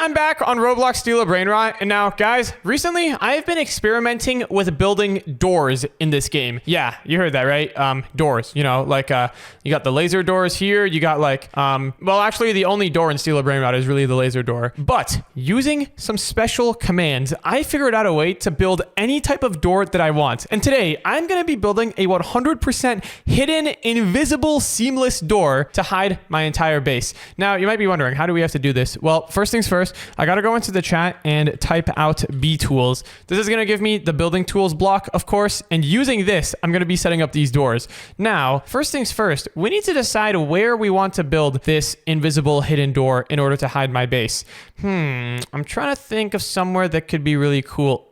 I'm back on Roblox Steal a Brainrot. And now, guys, recently I've been experimenting with building doors in this game. Yeah, you heard that, right? Doors, you know, like you got the laser doors here. You got like, well, actually the only door in Steal a Brainrot is really the laser door. But using some special commands, I figured out a way to build any type of door that I want. And today I'm going to be building a 100% hidden, invisible, seamless door to hide my entire base. Now, you might be wondering, how do we have to do this? Well, first things first, I got to go into the chat and type out B tools. This is going to give me the building tools block, of course, and using this, I'm going to be setting up these doors. Now, first things first, we need to decide where we want to build this invisible hidden door in order to hide my base. I'm trying to think of somewhere that could be really cool.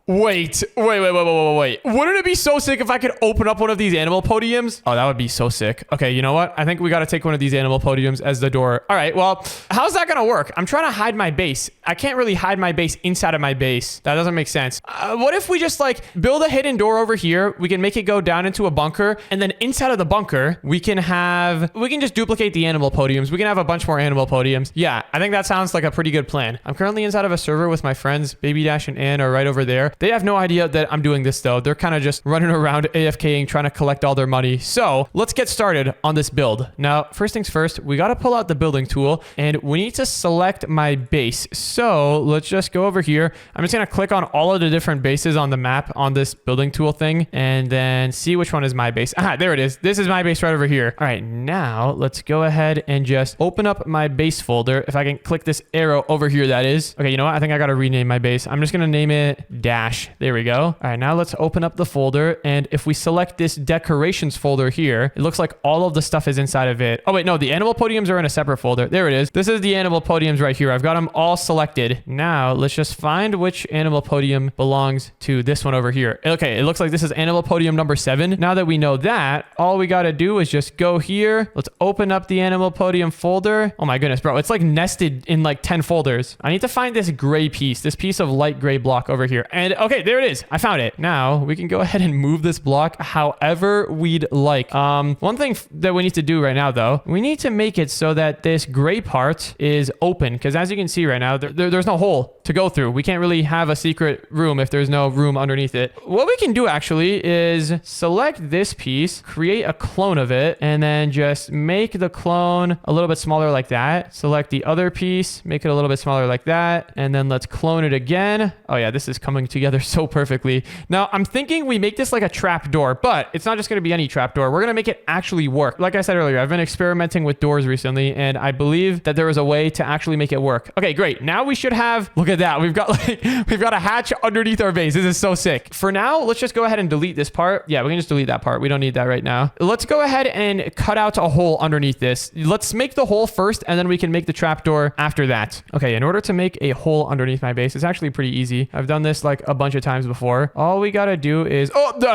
Wait. Wouldn't it be so sick if I could open up one of these animal podiums? Oh, that would be so sick. Okay, you know what? I think we got to take one of these animal podiums as the door. All right, well, how's that going to work? I'm trying to hide my base. I can't really hide my base inside of my base. That doesn't make sense. What if we just like build a hidden door over here? We can make it go down into a bunker. And then inside of the bunker, we can just duplicate the animal podiums. We can have a bunch more animal podiums. Yeah, I think that sounds like a pretty good plan. I'm currently inside of a server with my friends. Baby Dash and Ann are right over there. They have no idea that I'm doing this though. They're kind of just running around AFKing, trying to collect all their money. So let's get started on this build. Now, first things first, we got to pull out the building tool and we need to select my base. So let's just go over here. I'm just going to click on all of the different bases on the map on this building tool thing and then see which one is my base. Ah, there it is. This is my base right over here. All right, now let's go ahead and just open up my base folder. If I can click this arrow over here, that is. Okay, you know what? I think I got to rename my base. I'm just going to name it Dash. There we go. All right, now let's open up the folder. And if we select this decorations folder here, it looks like all of the stuff is inside of it. Oh, wait, no, the animal podiums are in a separate folder. There it is. This is the animal podiums right here. I've got them all selected. Now let's just find which animal podium belongs to this one over here. Okay, it looks like this is animal podium number 7. Now that we know that, all we got to do is just go here. Let's open up the animal podium folder. Oh my goodness, bro. It's like nested in like 10 folders. I need to find this gray piece, this piece of light gray block over here. And okay, there it is. I found it. Now we can go ahead and move this block however we'd like. One thing that we need to do right now though, we need to make it so that this gray part is open because as you can see right now, there's no hole to go through. We can't really have a secret room if there's no room underneath it. What we can do actually is select this piece, create a clone of it, and then just make the clone a little bit smaller like that. Select the other piece, make it a little bit smaller like that, and then let's clone it again. Oh yeah, this is coming together so perfectly. Now I'm thinking we make this like a trap door, but it's not just going to be any trap door. We're going to make it actually work. Like I said earlier, I've been experimenting with doors recently, and I believe that there is a way to actually make it work. Okay, great. Now we should have, look at that. We've got a hatch underneath our base. This is so sick. For now, let's just go ahead and delete this part. Yeah, we can just delete that part. We don't need that right now. Let's go ahead and cut out a hole underneath this. Let's make the hole first, and then we can make the trap door after that. Okay, in order to make a hole underneath my base, it's actually pretty easy. I've done this like a bunch of times before. All we gotta do is,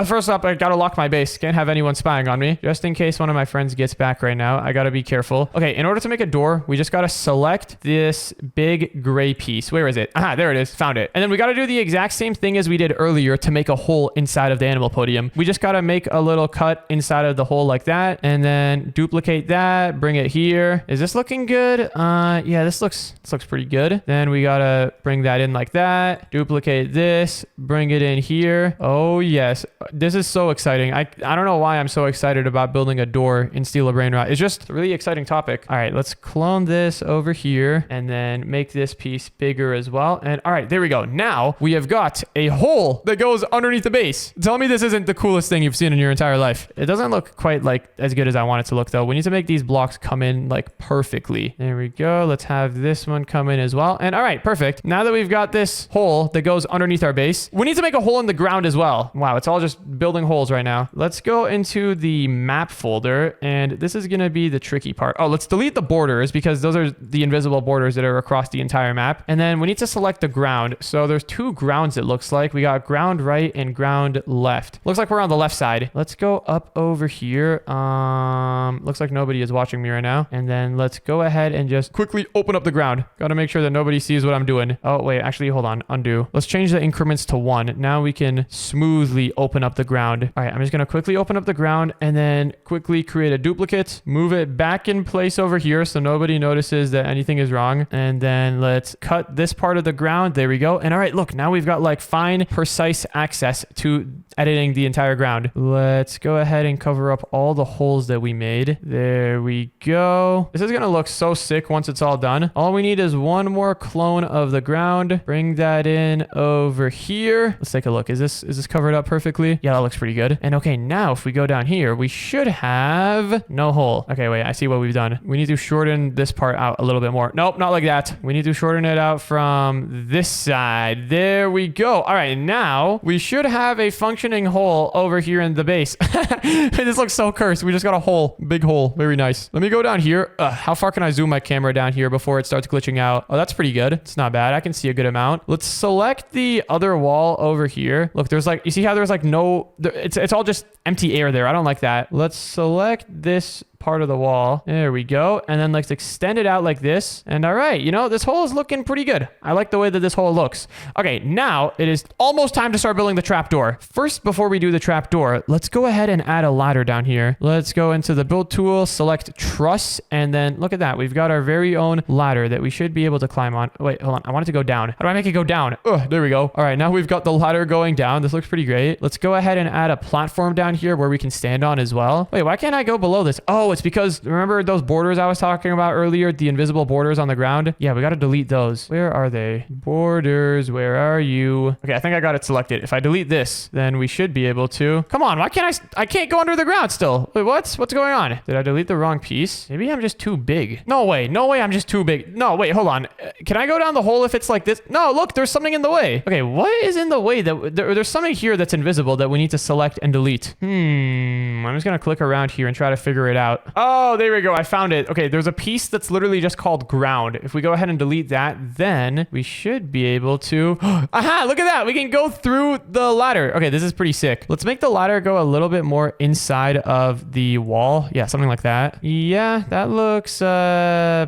first up, I gotta lock my base. Can't have anyone spying on me. Just in case one of my friends gets back right now, I gotta be careful. Okay, in order to make a door, we just gotta select this big gray piece. Where is it? Aha, there it is. Found it. And then we gotta do the exact same thing as we did earlier to make a hole inside of the animal podium. We just gotta make a little cut inside of the hole like that, and then duplicate that, bring it here. Is this looking good? Yeah, this looks pretty good. Then we gotta bring that in like that, duplicate this, bring it in here. Oh yes, this is so exciting. I don't know why I'm so excited about building a door in Steal a Brainrot. It's just a really exciting topic. All right, let's clone this over here and then make this piece bigger as well. And all right, there we go. Now we have got a hole that goes underneath the base. Tell me this isn't the coolest thing you've seen in your entire life. It doesn't look quite like as good as I want it to look though. We need to make these blocks come in like perfectly. There we go. Let's have this one come in as well. And all right, perfect. Now that we've got this hole that goes underneath our base, we need to make a hole in the ground as well. Wow, it's all just building holes right now. Let's go into the map folder, and this is going to be the tricky part. Oh, let's delete the borders because those are the invisible borders that are across the entire map. And then we need to select the ground. So there's 2 grounds, it looks like. We got ground right and ground left. Looks like we're on the left side. Let's go up over here. Looks like nobody is watching me right now. And then let's go ahead and just quickly open up the ground. Got to make sure that nobody sees what I'm doing. Oh, wait, actually, hold on. Undo. Let's change the increment increments to 1. Now we can smoothly open up the ground. All right, I'm just going to quickly open up the ground and then quickly create a duplicate, move it back in place over here so nobody notices that anything is wrong. And then let's cut this part of the ground. There we go. And all right, look, now we've got like fine, precise access to editing the entire ground. Let's go ahead and cover up all the holes that we made. There we go. This is going to look so sick once it's all done. All we need is one more clone of the ground. Bring that in over here. Let's take a look. Is this covered up perfectly? Yeah, that looks pretty good. And okay, now if we go down here, we should have no hole. Okay, wait, I see what we've done. We need to shorten this part out a little bit more. Nope, not like that. We need to shorten it out from this side. There we go. All right, now we should have a functioning hole over here in the base. This looks so cursed. We just got a hole. Big hole. Very nice. Let me go down here. How far can I zoom my camera down here before it starts glitching out? Oh, that's pretty good. It's not bad. I can see a good amount. Let's select the other wall over here. Look, there's like, you see how there's like no, it's all just empty air there. I don't like that. Let's select this part of the wall. There we go. And then let's extend it out like this. And all right, you know, this hole is looking pretty good. I like the way that this hole looks. Okay, now it is almost time to start building the trapdoor. First, before we do the trapdoor, let's go ahead and add a ladder down here. Let's go into the build tool, select truss, and then look at that. We've got our very own ladder that we should be able to climb on. Wait, hold on. I want it to go down. How do I make it go down? There we go. All right, now we've got the ladder going down. This looks pretty great. Let's go ahead and add a platform down here where we can stand on as well. Wait, why can't I go below this? Oh, it's because remember those borders I was talking about earlier, the invisible borders on the ground? Yeah, we got to delete those. Where are they? Borders, where are you? Okay, I think I got it selected. If I delete this, then we should be able to. Come on, why can't I can't go under the ground still. Wait, what's going on? Did I delete the wrong piece? Maybe I'm just too big. No way, I'm just too big. No, wait, hold on. Can I go down the hole if it's like this? No, look, there's something in the way. Okay, what is in the way? There's something here that's invisible that we need to select and delete. I'm just gonna click around here and try to figure it out. Oh, there we go. I found it. Okay, there's a piece that's literally just called ground. If we go ahead and delete that, then we should be able to... Aha, look at that. We can go through the ladder. Okay, this is pretty sick. Let's make the ladder go a little bit more inside of the wall. Yeah, something like that. Yeah, that looks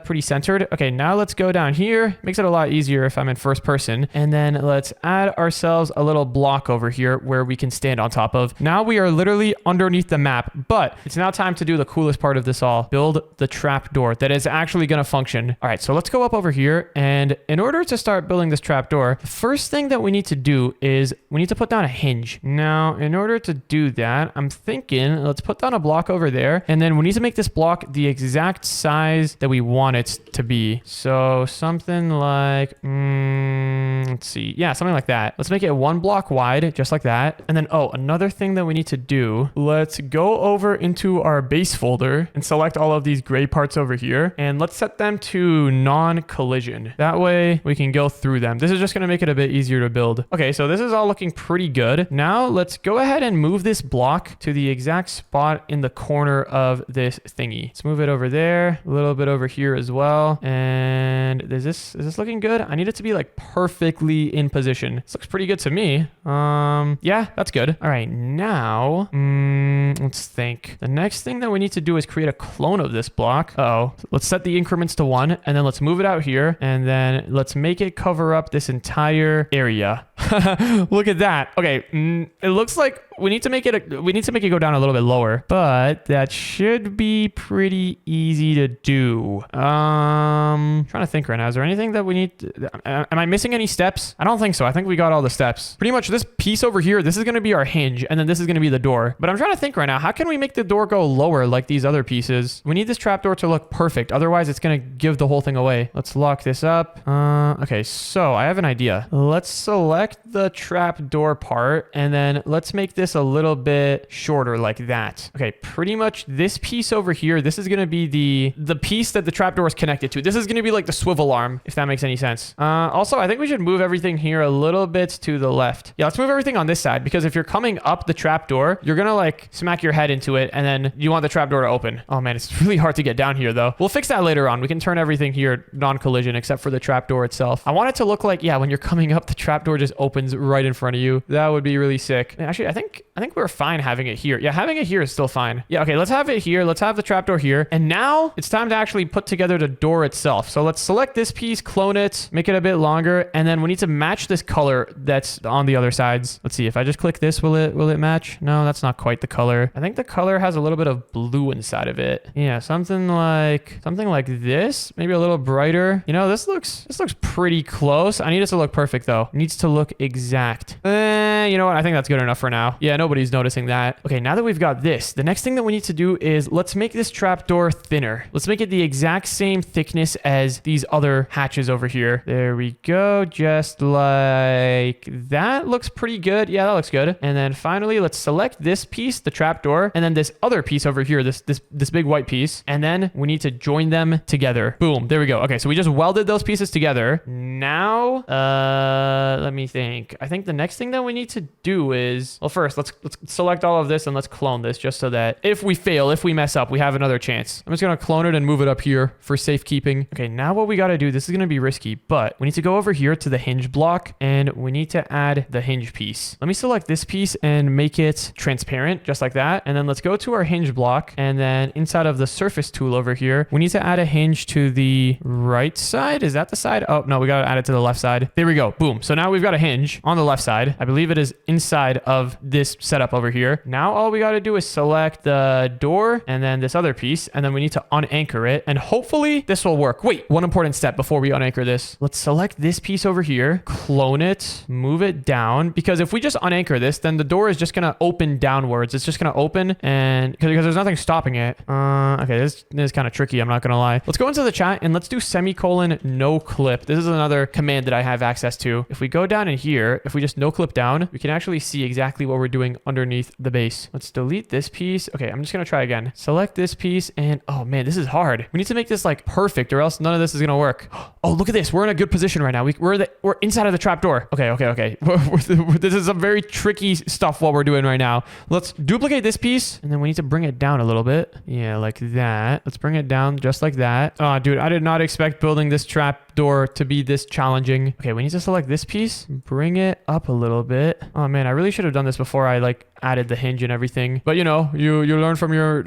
pretty centered. Okay, now let's go down here. Makes it a lot easier if I'm in first person. And then let's add ourselves a little block over here where we can stand on top of. Now we are literally underneath the map, but it's now time to do the coolest part of this all. Build the trap door that is actually going to function. All right, so let's go up over here. And in order to start building this trap door, the first thing that we need to do is we need to put down a hinge. Now, in order to do that, I'm thinking let's put down a block over there. And then we need to make this block the exact size that we want it to be. So something like, let's see. Yeah, something like that. Let's make it 1 block wide, just like that. And then, oh, another thing that we need to do, let's go over into our base folder and select all of these gray parts over here. And let's set them to non-collision. That way we can go through them. This is just going to make it a bit easier to build. Okay, so this is all looking pretty good. Now let's go ahead and move this block to the exact spot in the corner of this thingy. Let's move it over there, a little bit over here as well. And is this looking good? I need it to be like perfectly in position. This looks pretty good to me. Yeah, that's good. All right, now let's think. The next thing that we need to do is create a clone of this block. Let's set the increments to 1, and then let's move it out here, and then let's make it cover up this entire area. Look at that. Okay, it looks like we need to make it go down a little bit lower, but that should be pretty easy to do. Trying to think right now. Is there anything that we need to, am I missing any steps? I don't think so. I think we got all the steps. Pretty much this piece over here, this is going to be our hinge, and then this is going to be the door. But I'm trying to think right now, how can we make the door go lower like these other pieces? We need this trapdoor to look perfect. Otherwise, it's going to give the whole thing away. Let's lock this up. Okay, so I have an idea. Let's select the trapdoor part, and then let's make this a little bit shorter like that. Okay, pretty much this piece over here, this is going to be the piece that the trapdoor is connected to. This is going to be like the swivel arm, if that makes any sense. Also, I think we should move everything here a little bit to the left. Yeah, let's move everything on this side, because if you're coming up the trapdoor, you're going to like smack your head into it, and then you want the trapdoor to open. Oh man, it's really hard to get down here though. We'll fix that later on. We can turn everything here non-collision except for the trapdoor itself. I want it to look like, yeah, when you're coming up, the trapdoor just opens opens right in front of you. That would be really sick. Actually, I think we're fine having it here. Yeah, having it here is still fine. Yeah, okay, let's have it here. Let's have the trapdoor here. And now it's time to actually put together the door itself. So let's select this piece, clone it, make it a bit longer, and then we need to match this color that's on the other sides. Let's see, if I just click this, will it match? No, that's not quite the color. I think the color has a little bit of blue inside of it. Yeah, something like this, maybe a little brighter. You know, this looks pretty close. I need it to look perfect though. It needs to look exact. You know what? I think that's good enough for now. Yeah, nobody's noticing that. Okay, now that we've got this, the next thing that we need to do is let's make this trapdoor thinner. Let's make it the exact same thickness as these other hatches over here. There we go. Just like that. Looks pretty good. Yeah, that looks good. And then finally, let's select this piece, the trapdoor, and then this other piece over here, this big white piece. And then we need to join them together. Boom. There we go. Okay, so we just welded those pieces together. Now, let me think. I think the next thing that we need to do is, well, first, let's select all of this and let's clone this just so that if we fail, if we mess up, we have another chance. I'm just going to clone it and move it up here for safekeeping. Okay, now what we got to do, this is going to be risky, but we need to go over here to the hinge block and we need to add the hinge piece. Let me select this piece and make it transparent just like that. And then let's go to our hinge block and then inside of the surface tool over here, we need to add a hinge to the right side. Is that the side? Oh, no, we got to add it to the left side. There we go. Boom. So now we've got a hinge on the left side. I believe it is inside of this setup over here. Now all we got to do is select the door and then this other piece, and then we need to unanchor it, and hopefully this will work. Wait, one important step before we unanchor this. Let's select this piece over here, clone it, move it down, because if we just unanchor this, then the door is just going to open downwards. It's just going to open, and because there's nothing stopping it. Okay, this is kind of tricky, I'm not going to lie. Let's go into the chat and let's do semicolon no clip. This is another command that I have access to. If we go down in here, if we just no clip down, we can actually see exactly what we're doing underneath the base. Let's delete this piece. Okay, I'm just going to try again. Select this piece and oh man, this is hard. We need to make this like perfect or else none of this is going to work. Oh, look at this. We're in a good position right now. We're inside of the trapdoor. Okay. This is some very tricky stuff what we're doing right now. Let's duplicate this piece and then we need to bring it down a little bit. Yeah, like that. Let's bring it down just like that. Oh, dude, I did not expect building this trap door to be this challenging. Okay, we need to select this piece, bring it up a little bit. Oh man, I really should have done this before I like added the hinge and everything, but you know, you learn from your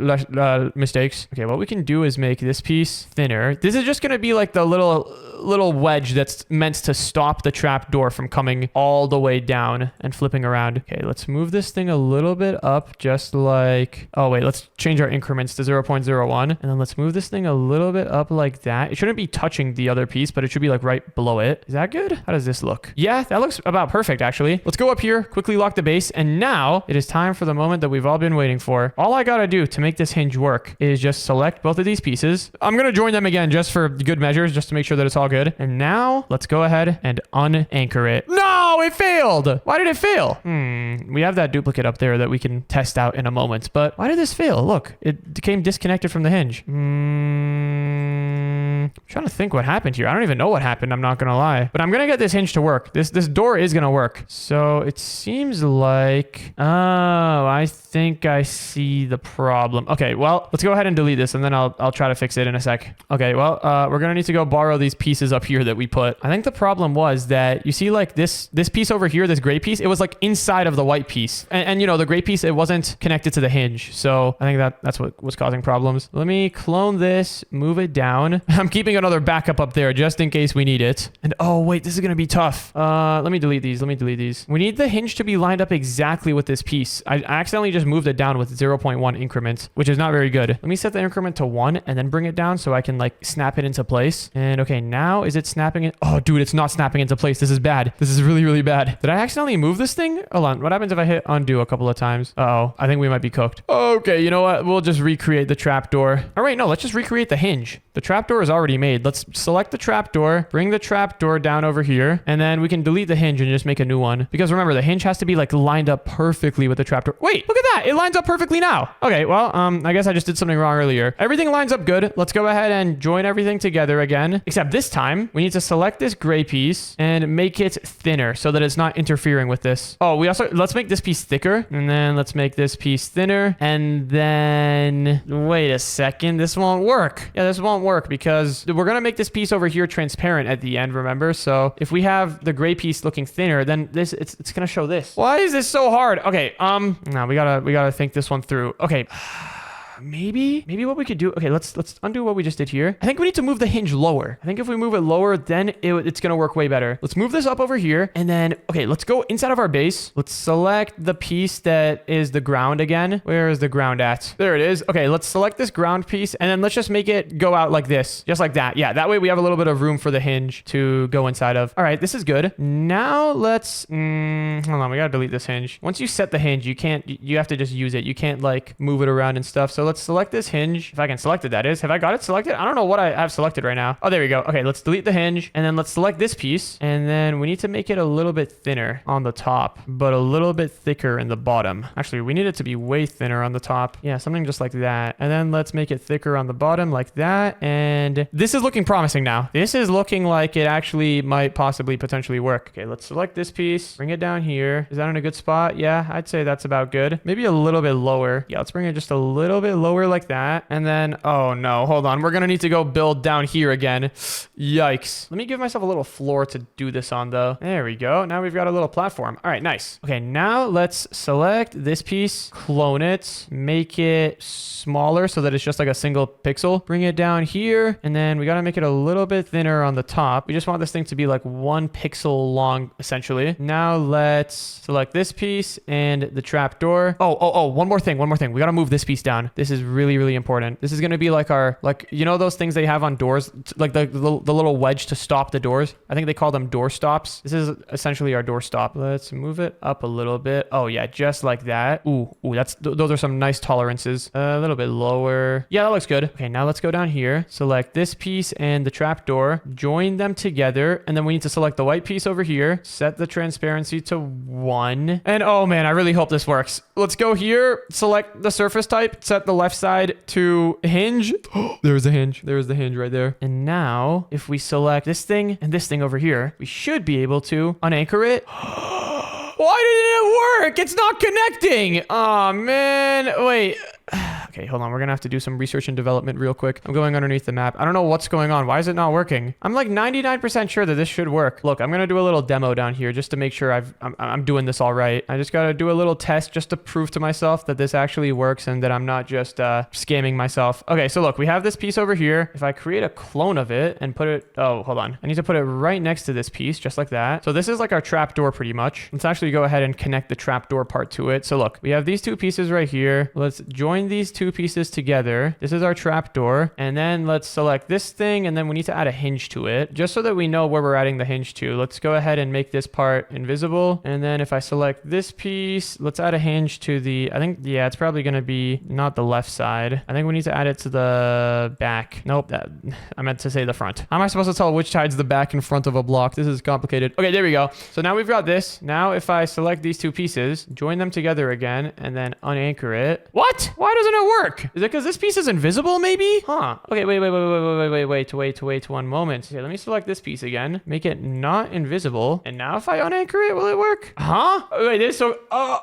mistakes. Okay, what we can do is make this piece thinner. This is just going to be like the little wedge that's meant to stop the trap door from coming all the way down and flipping around. Okay, let's move this thing a little bit up, just like, oh wait, let's change our increments to 0.01 and then let's move this thing a little bit up like that. It shouldn't be touching the other piece, but it should be like right below it. Is that good? How does this look? Yeah, that looks about perfect actually. Let's go up here, quickly lock the base, and now it is time for the moment that we've all been waiting for. All I gotta do to make this hinge work is just select both of these pieces. I'm gonna join them again just for good measures, just to make sure that it's all good. And now let's go ahead and unanchor it. No, it failed. Why did it fail? We have that duplicate up there that we can test out in a moment, but why did this fail? Look, it became disconnected from the hinge. I'm trying to think what happened here. I don't even know what happened, I'm not gonna lie, but I'm gonna get this hinge to work. This door is gonna work. So it seems like, oh, I think I see the problem. Okay, well, let's go ahead and delete this and then I'll try to fix it in a sec. Okay, well, we're gonna need to go borrow these pieces up here that we put. I think the problem was that you see like this piece over here, this gray piece, it was like inside of the white piece. And you know, the gray piece, it wasn't connected to the hinge. So I think that's what was causing problems. Let me clone this, move it down. I'm keeping another backup up there just in case we need it. And oh wait, this is gonna be tough. Let me delete these. We need the hinge to be lined up exactly with this piece. I accidentally just moved it down with 0.1 increments, which is not very good. Let me set the increment to 1 and then bring it down so I can like snap it into place. And okay, now is it snapping it? Oh dude, it's not snapping into place. This is bad. This is really, really bad. Did I accidentally move this thing? Hold on. What happens if I hit undo a couple of times? Uh-oh, I think we might be cooked. Okay, you know what? We'll just recreate the trapdoor. All right, no, let's just recreate the hinge. The trapdoor is already made. Let's select the trapdoor, bring the trapdoor down over here, and then we can delete the hinge and just make a new one. Because remember, the hinge has to be like lined up perfectly with the trapdoor. Wait, look at that. It lines up perfectly now. Okay, well, I guess I just did something wrong earlier. Everything lines up good. Let's go ahead and join everything together again. Except this time, we need to select this gray piece and make it thinner so that it's not interfering with this. Oh, let's make this piece thicker. And then let's make this piece thinner. And then, wait a second. This won't work. Yeah, this won't work because we're going to make this piece over here transparent at the end, remember? So if we have the gray piece looking thinner, then it's going to show this. Why is this so hard? Okay, no, we gotta think this one through. Okay. Maybe what we could do. Okay, let's undo what we just did here. I think we need to move the hinge lower. I think if we move it lower, then it's gonna work way better. Let's move this up over here, and then okay, let's go inside of our base. Let's select the piece that is the ground again. Where is the ground at? There it is. Okay, let's select this ground piece, and then let's just make it go out like this, just like that. Yeah, that way we have a little bit of room for the hinge to go inside of. All right, this is good. Now let's hold on. We gotta delete this hinge. Once you set the hinge, you have to just use it. You can't like move it around and stuff. So let's select this hinge. If I can select it, that is. Have I got it selected? I don't know what I have selected right now. Oh, there we go. Okay, let's delete the hinge. And then let's select this piece. And then we need to make it a little bit thinner on the top, but a little bit thicker in the bottom. Actually, we need it to be way thinner on the top. Yeah, something just like that. And then let's make it thicker on the bottom like that. And this is looking promising now. This is looking like it actually might possibly potentially work. Okay, let's select this piece. Bring it down here. Is that in a good spot? Yeah, I'd say that's about good. Maybe a little bit lower. Yeah, let's bring it just a little bit lower like that. And then, oh no, hold on. We're going to need to go build down here again. Yikes. Let me give myself a little floor to do this on though. There we go. Now we've got a little platform. All right, nice. Okay, now let's select this piece, clone it, make it smaller so that it's just like a single pixel. Bring it down here. And then we got to make it a little bit thinner on the top. We just want this thing to be like 1 pixel long, essentially. Now let's select this piece and the trapdoor. Oh, one more thing. We got to move this piece down. This is really important. This is going to be like our, like, you know, those things they have on doors, like the little wedge to stop the doors. I think they call them door stops. This is essentially our door stop. Let's move it up a little bit. Oh yeah, just like that. Ooh, those are some nice tolerances. A little bit lower. Yeah, that looks good. Okay, now let's go down here. Select this piece and the trapdoor. Join them together, and then we need to select the white piece over here. Set the transparency to 1. And oh man, I really hope this works. Let's go here. Select the surface type. Set the left side to hinge. There's the hinge. There's the hinge right there. And now if we select this thing and this thing over here, we should be able to unanchor it. Why didn't it work? It's not connecting. Oh man. Wait. Okay, hold on. We're going to have to do some research and development real quick. I'm going underneath the map. I don't know what's going on. Why is it not working? I'm like 99% sure that this should work. Look, I'm going to do a little demo down here just to make sure I'm doing this all right. I just got to do a little test just to prove to myself that this actually works and that I'm not just scamming myself. Okay, so look, we have this piece over here. If I create a clone of it and put it... Oh, hold on. I need to put it right next to this piece, just like that. So this is like our trapdoor pretty much. Let's actually go ahead and connect the trapdoor part to it. So look, we have these two pieces right here. Let's join these two pieces together. This is our trapdoor. And then let's select this thing, and then we need to add a hinge to it just so that we know where we're adding the hinge to. Let's go ahead and make this part invisible. And then if I select this piece, let's add a hinge to the, I think, yeah, it's probably going to be not the left side. I think we need to add it to the back. Nope, I meant to say the front. How am I supposed to tell which side's the back and front of a block? This is complicated. Okay, there we go. So now we've got this. Now if I select these two pieces, join them together again, and then unanchor it. What? Why doesn't it work? Is it because this piece is invisible, maybe? Huh. Okay, wait 1 moment. Okay, let me select this piece again. Make it not invisible. And now if I unanchor it, will it work? Huh? Wait, this so...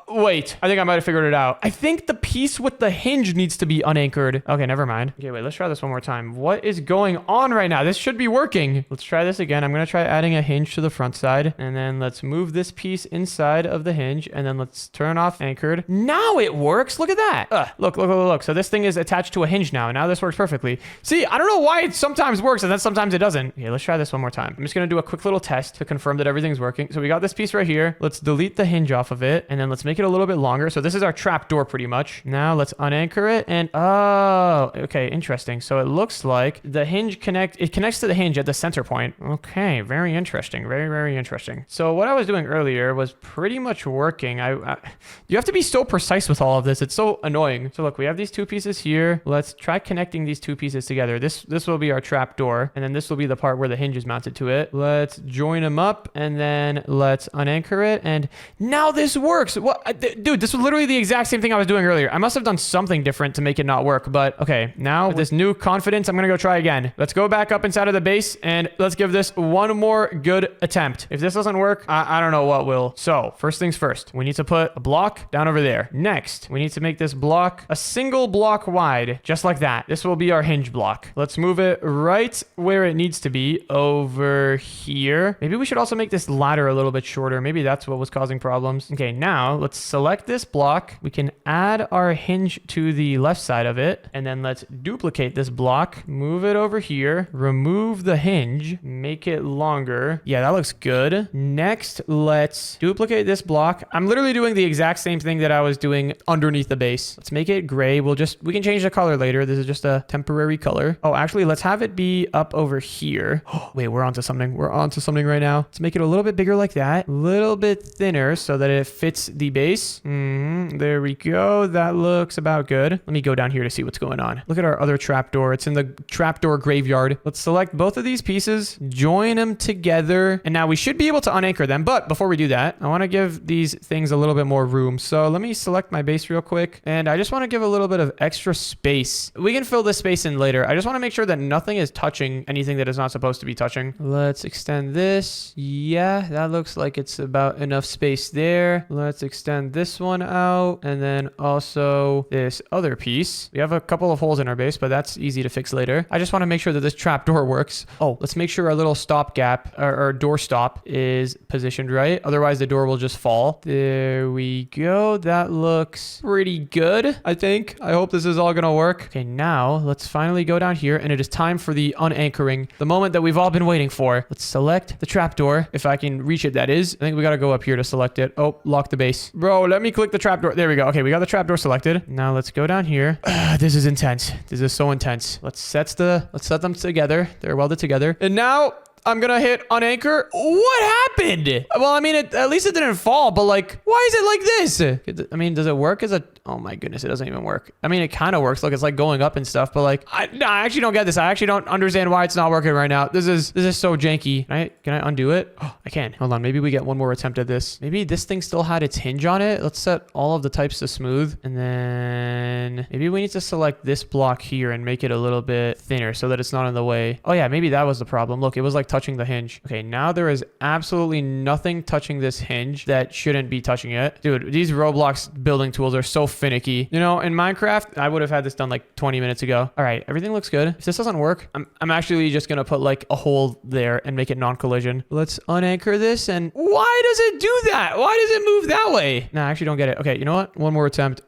wait. I think I might have figured it out. I think the piece with the hinge needs to be unanchored. Okay, never mind. Okay, wait, let's try this one more time. What is going on right now? This should be working. Let's try this again. I'm going to try adding a hinge to the front side. And then let's move this piece inside of the hinge. And then let's turn off anchored. Now it works. Look at that. Look. So this thing is attached to a hinge now, and now this works perfectly. See, I don't know why it sometimes works and then sometimes it doesn't. Okay, let's try this one more time. I'm just gonna do a quick little test to confirm that everything's working. So we got this piece right here. Let's delete the hinge off of it, and then let's make it a little bit longer. So this is our trap door pretty much. Now let's unanchor it, and oh, okay, interesting. So it looks like the hinge connects to the hinge at the center point. Okay, very interesting. Very interesting. So what I was doing earlier was pretty much working. You have to be so precise with all of this. It's so annoying. So look, we have these these two pieces here. Let's try connecting these two pieces together. This will be our trap door, and then this will be the part where the hinge is mounted to it. Let's join them up, and then let's unanchor it, and now this works. What, dude, this was literally the exact same thing I was doing earlier. I must have done something different to make it not work, but okay, now with this new confidence, I'm gonna go try again. Let's go back up inside of the base, and let's give this one more good attempt. If this doesn't work, I don't know what will. So first things first, we need to put a block down over there. Next, we need to make this block a single block wide, just like that. This will be our hinge block. Let's move it right where it needs to be, over here. Maybe we should also make this ladder a little bit shorter. Maybe that's what was causing problems. Okay, now let's select this block. We can add our hinge to the left side of it, and then let's duplicate this block, move it over here, remove the hinge, make it longer. Yeah, that looks good. Next, let's duplicate this block. I'm literally doing the exact same thing that I was doing underneath the base. Let's make it gray. We can change the color later. This is just a temporary color. Oh, actually, let's have it be up over here. Oh, wait, we're onto something. We're onto something right now. Let's make it a little bit bigger like that. A little bit thinner so that it fits the base. There we go. That looks about good. Let me go down here to see what's going on. Look at our other trapdoor. It's in the trapdoor graveyard. Let's select both of these pieces, join them together, and now we should be able to unanchor them. But before we do that, I want to give these things a little bit more room. So let me select my base real quick, and I just want to give a little bit of extra space. We can fill this space in later. I just want to make sure that nothing is touching anything that is not supposed to be touching. Let's extend this. Yeah, that looks like it's about enough space there. Let's extend this one out, and then also this other piece. We have a couple of holes in our base, but that's easy to fix later. I just want to make sure that this trap door works. Oh, let's make sure our little stop gap, or door stop, is positioned right. Otherwise, the door will just fall. There we go. That looks pretty good, I think. I hope this is all gonna work. Okay, now let's finally go down here, and it is time for the unanchoring, the moment that we've all been waiting for. Let's select the trap door, if I can reach it, that is. I think we gotta go up here to select it. Oh, lock the base. Bro, let me click the trap door. There we go. Okay, we got the trap door selected. Now let's go down here. This is intense. This is so intense. Let's set them together. They're welded together. And now I'm gonna hit unanchor. What happened? Well, I mean, at least it didn't fall, but like, why is it like this? I mean, does it work as a... Oh my goodness, it doesn't even work. I mean, it kind of works. Look, it's like going up and stuff, but like, I actually don't get this. I actually don't understand why it's not working right now. This is so janky. Can I undo it? Oh, I can. Hold on. Maybe we get one more attempt at this. Maybe this thing still had its hinge on it. Let's set all of the types to smooth. And then maybe we need to select this block here and make it a little bit thinner so that it's not in the way. Oh yeah, maybe that was the problem. Look, it was like touching the hinge. Okay, now there is absolutely nothing touching this hinge that shouldn't be touching it. Dude, these Roblox building tools are so finicky. You know, in Minecraft, I would have had this done like 20 minutes ago. All right, everything looks good. If this doesn't work, I'm actually just gonna put like a hole there and make it non-collision. Let's unanchor this, and why does it do that? Why does it move that way? Nah, I actually don't get it. Okay, you know what? One more attempt.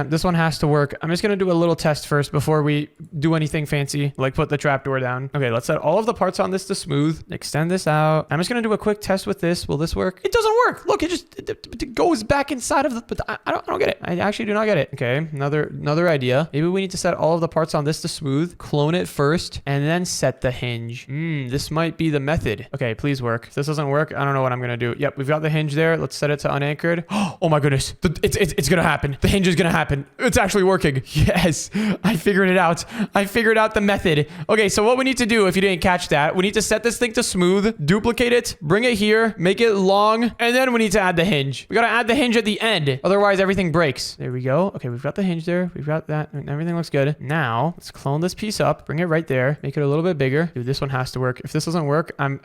This one has to work. I'm just gonna do a little test first before we do anything fancy, like put the trapdoor down. Okay, let's set all of the parts on this to smooth. Extend this out. I'm just gonna do a quick test with this. Will this work? It doesn't work. Look, it goes back inside of the... But I don't get it. I actually do not get it. Okay, another idea. Maybe we need to set all of the parts on this to smooth, clone it first, and then set the hinge. This might be the method. Okay, please work. If this doesn't work, I don't know what I'm gonna do. Yep, we've got the hinge there. Let's set it to unanchored. Oh my goodness. It's gonna happen. The hinge is gonna happen. It's actually working. Yes, I figured it out. I figured out the method. Okay, so what we need to do, if you didn't catch that, we need to set this thing to smooth, duplicate it, bring it here, make it long, and then we need to add the hinge. We gotta add the hinge at the end. Otherwise, everything breaks. There we go. Okay, we've got the hinge there. We've got that. Everything looks good. Now, let's clone this piece up, bring it right there, make it a little bit bigger. Dude, this one has to work. If this doesn't work, I'm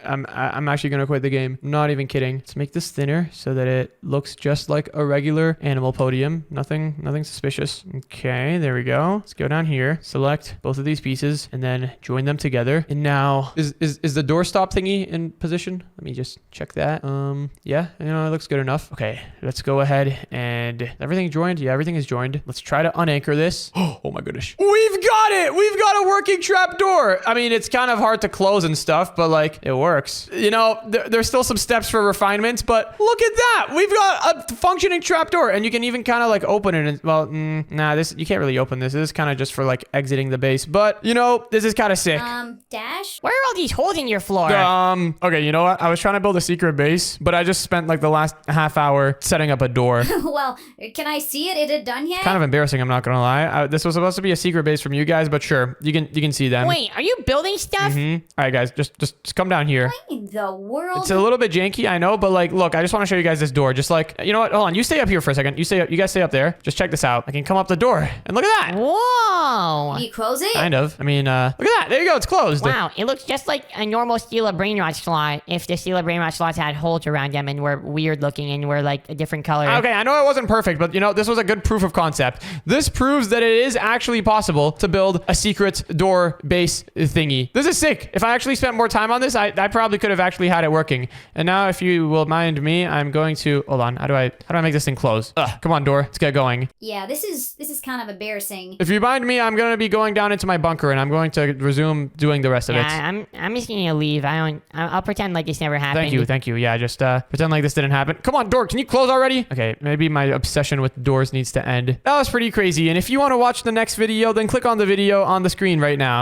actually gonna quit the game. I'm not even kidding. Let's make this thinner so that it looks just like a regular animal podium. Nothing suspicious. Okay, there we go. Let's go down here, select both of these pieces, and then join them together. And now, is the door stop thingy in position? Let me just check that. Yeah, you know, it looks good enough. Okay, let's go ahead and everything joined. Yeah, everything is joined. Let's try to unanchor this. Oh my goodness. We've got it. We've got a working trap door. I mean, it's kind of hard to close and stuff, but like it works. You know, there's still some steps for refinement, but look at that. We've got a functioning trap door, and you can even kind of like open it. And, well, nah, you can't really open this. This is kind of just for like exiting the base, but you know, this is kind of sick. Dash? Where are all these holes in your floor? Okay, you know what? I was trying to build a secret base, but I just spent like the last half hour setting up a door. Well, can I see it? get it done yet? Kind of embarrassing, I'm not gonna lie. This was supposed to be a secret base from you guys, but sure, you can see them. Wait, are you building stuff? All right, guys, just come down here. What in the world? It's a little bit janky, I know, but like, look, I just want to show you guys this door. Just like, you know what? Hold on, you stay up here for a second. You guys stay up there. Just check this out. I can come up the door, and look at that. Whoa. Can you close it? Kind of. I mean, look at that. There you go. It's closed. Wow, it looks just like a normal steel of Brainrot slot if the steel of Brainrot slots had holes around them and were weird looking and were like a different color. Okay, I know it wasn't perfect, but you know, this was a good proof of concept. This proves that it is actually possible to build a secret door base thingy. This is sick. If I actually spent more time on this, I probably could have actually had it working. And now, if you will mind me, I'm going to hold on. How do I make this thing close? Come on, door. Let's get going. Yeah, this is kind of embarrassing. If you mind me, I'm gonna be going down into my bunker, and I'm going to resume doing the rest of it. I'm just gonna leave. I'll pretend like this never happened. Thank you. Yeah, just pretend like this didn't happen. Come on, door. Can you close already? Okay, maybe my obsession with doors needs to end. That was pretty crazy. And if you want to watch the next video, then click on the video on the screen right now.